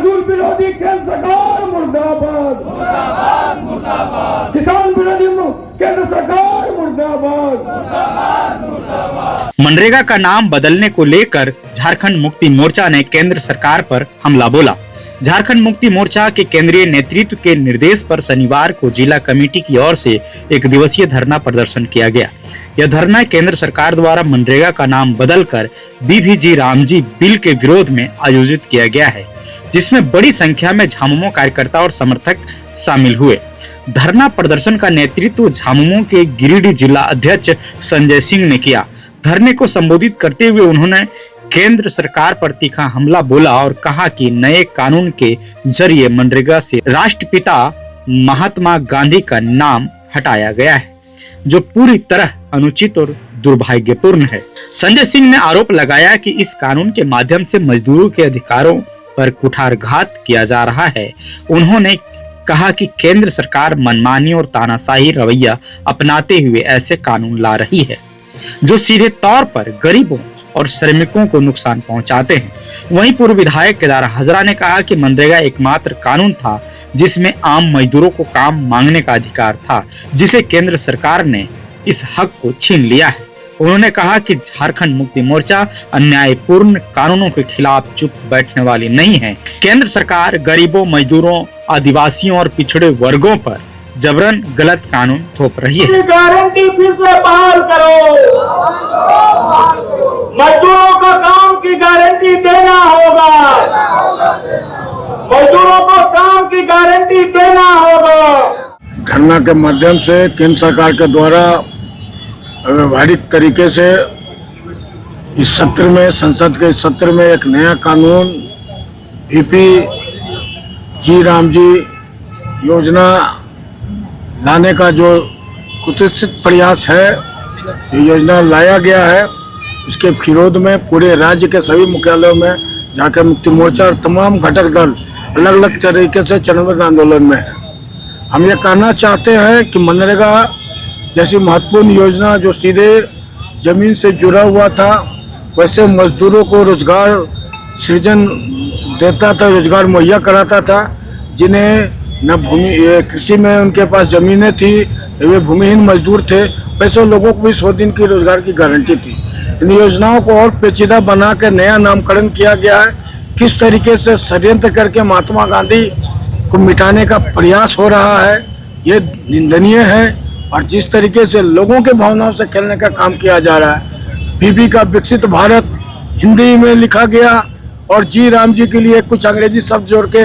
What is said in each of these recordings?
मजदूर विरोधी केंद्र सरकार मुर्दाबाद, मुर्दाबाद, मुर्दाबाद। किसान विरोधी केंद्र सरकार मुर्दाबाद, मुर्दाबाद, मुर्दाबाद। मनरेगा का नाम बदलने को लेकर झारखंड मुक्ति मोर्चा ने केंद्र सरकार पर हमला बोला। झारखंड मुक्ति मोर्चा के केंद्रीय नेतृत्व के निर्देश पर शनिवार को जिला कमेटी की ओर से एक दिवसीय धरना प्रदर्शन किया गया। यह धरना केंद्र सरकार द्वारा मनरेगा का नाम बदलकर बीवीजी रामजी बिल के विरोध में आयोजित किया गया है, जिसमें बड़ी संख्या में झामुमो कार्यकर्ता और समर्थक शामिल हुए। धरना प्रदर्शन का नेतृत्व झामुमो के गिरिडीह जिला अध्यक्ष संजय सिंह ने किया। धरने को संबोधित करते हुए उन्होंने केंद्र सरकार पर तीखा हमला बोला और कहा कि नए कानून के जरिए मनरेगा से राष्ट्रपिता महात्मा गांधी का नाम हटाया गया है, जो पूरी तरह अनुचित और दुर्भाग्यपूर्ण है। संजय सिंह ने आरोप लगाया कि इस कानून के माध्यम से मजदूरों के अधिकारों पर कुठारघात किया जा रहा है। उन्होंने कहा कि केंद्र सरकार मनमानी और तानाशाही रवैया अपनाते हुए ऐसे कानून ला रही है जो सीधे तौर पर गरीबों और श्रमिकों को नुकसान पहुंचाते हैं। वहीं पूर्व विधायक केदार हजरा ने कहा कि मनरेगा एकमात्र कानून था जिसमें आम मजदूरों को काम मांगने का अधिकार था, जिसे केंद्र सरकार ने इस हक को छीन लिया है। उन्होंने कहा कि झारखंड मुक्ति मोर्चा अन्यायपूर्ण कानूनों के खिलाफ चुप बैठने वाली नहीं है। केंद्र सरकार गरीबों, मजदूरों, आदिवासियों और पिछड़े वर्गों पर जबरन गलत कानून थोप रही है। गारंटी फिर से बहाल करो, मजदूरों को काम की गारंटी देना होगा, मजदूरों को काम की गारंटी देना होगा। धरना के माध्यम से केंद्र सरकार के द्वारा व्यवहारिक तरीके से इस सत्र में, संसद के सत्र में एक नया कानून बीपीजी रामजी योजना लाने का जो कुत्सित प्रयास है, ये योजना लाया गया है। इसके विरोध में पूरे राज्य के सभी मुख्यालयों में झारखंड मुक्ति मोर्चा और तमाम घटक दल अलग अलग तरीके से चरणबद्ध आंदोलन में है। हम ये कहना चाहते हैं कि मनरेगा जैसी महत्वपूर्ण योजना जो सीधे जमीन से जुड़ा हुआ था, वैसे मजदूरों को रोजगार सृजन देता था, रोजगार मुहैया कराता था। जिन्हें न भूमि कृषि में उनके पास जमीनें थी, वे भूमिहीन मजदूर थे, वैसे लोगों को भी 100 दिन की रोजगार की गारंटी थी। इन योजनाओं को और पेचीदा बना कर नया नामकरण किया गया है। किस तरीके से षड्यंत्र करके महात्मा गांधी को मिटाने का प्रयास हो रहा है, ये निंदनीय है। और जिस तरीके से लोगों के भावनाओं से खेलने का काम किया जा रहा है, बीबी का विकसित भारत हिंदी में लिखा गया और जी राम जी के लिए कुछ अंग्रेजी शब्द जोड़ के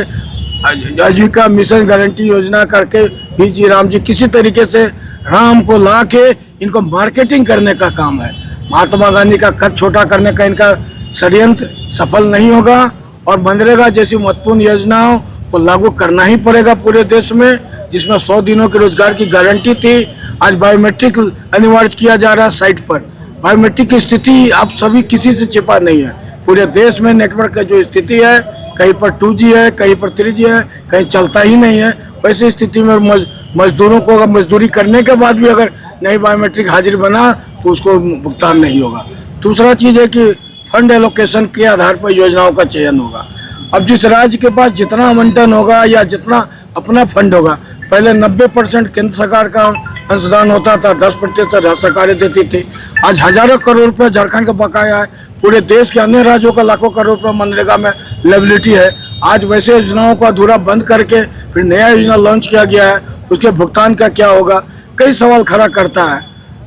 आजीविका मिशन गारंटी योजना करके भी जी राम जी किसी तरीके से राम को ला के इनको मार्केटिंग करने का काम है। महात्मा गांधी का कद छोटा करने का इनका षड्यंत्र सफल नहीं होगा और मनरेगा जैसी महत्वपूर्ण योजनाओं को लागू करना ही पड़ेगा पूरे देश में, जिसमें 100 दिनों के रोजगार की गारंटी थी। आज बायोमेट्रिक अनिवार्य किया जा रहा है साइट पर। बायोमेट्रिक की स्थिति आप सभी किसी से छिपा नहीं है। पूरे देश में नेटवर्क का जो स्थिति है, कहीं पर 2G है, कहीं पर 3G है, कहीं चलता ही नहीं है। वैसी स्थिति में मजदूरों को अगर मजदूरी करने के बाद भी अगर नहीं बायोमेट्रिक हाजिर बना तो उसको भुगतान नहीं होगा। दूसरा चीज़ है कि फंड एलोकेशन के आधार पर योजनाओं का चयन होगा। अब जिस राज्य के पास जितना आवंटन होगा या जितना अपना फंड होगा, पहले 90% केंद्र सरकार का अंशदान होता था, 10% राज्य सरकारें देती थी। आज हजारों करोड़ रुपये झारखंड का बकाया है। पूरे देश के अन्य राज्यों का लाखों करोड़ रुपये मनरेगा में लायबिलिटी है। आज वैसे योजनाओं को अधूरा बंद करके फिर नया योजना लॉन्च किया गया है, उसके भुगतान का क्या होगा, कई सवाल खड़ा करता है।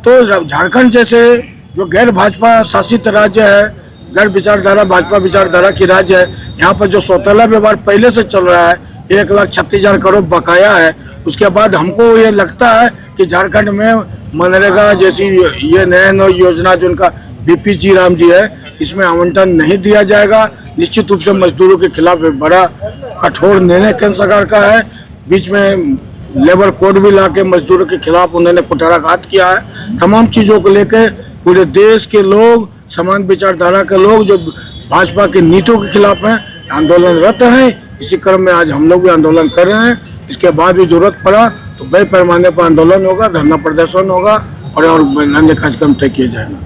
तो झारखंड जैसे जो गैर भाजपा शासित राज्य है, गैर विचारधारा भाजपा विचारधारा की राज्य है, यहाँ पर जो सौतेला व्यवहार पहले से चल रहा है, 1,36,000 करोड़ बकाया है। उसके बाद हमको ये लगता है कि झारखंड में मनरेगा जैसी ये नया योजना जो उनका बीपीजी राम जी है, इसमें आवंटन नहीं दिया जाएगा। निश्चित रूप से मजदूरों के खिलाफ एक बड़ा कठोर निर्णय केंद्र सरकार का है। बीच में लेबर कोड भी ला के मजदूरों के खिलाफ उन्होंने कुठाराघात किया है। तमाम चीज़ों को लेकर पूरे देश के लोग, समान विचारधारा के लोग जो भाजपा की नीतियों के खिलाफ हैं, आंदोलनरत हैं। इसी क्रम में आज हम लोग भी आंदोलन कर रहे हैं। इसके बाद भी जरूरत पड़ा तो बड़े पैमाने पर आंदोलन होगा, धरना प्रदर्शन होगा और अन्य कार्यक्रम तय किए जाएंगे।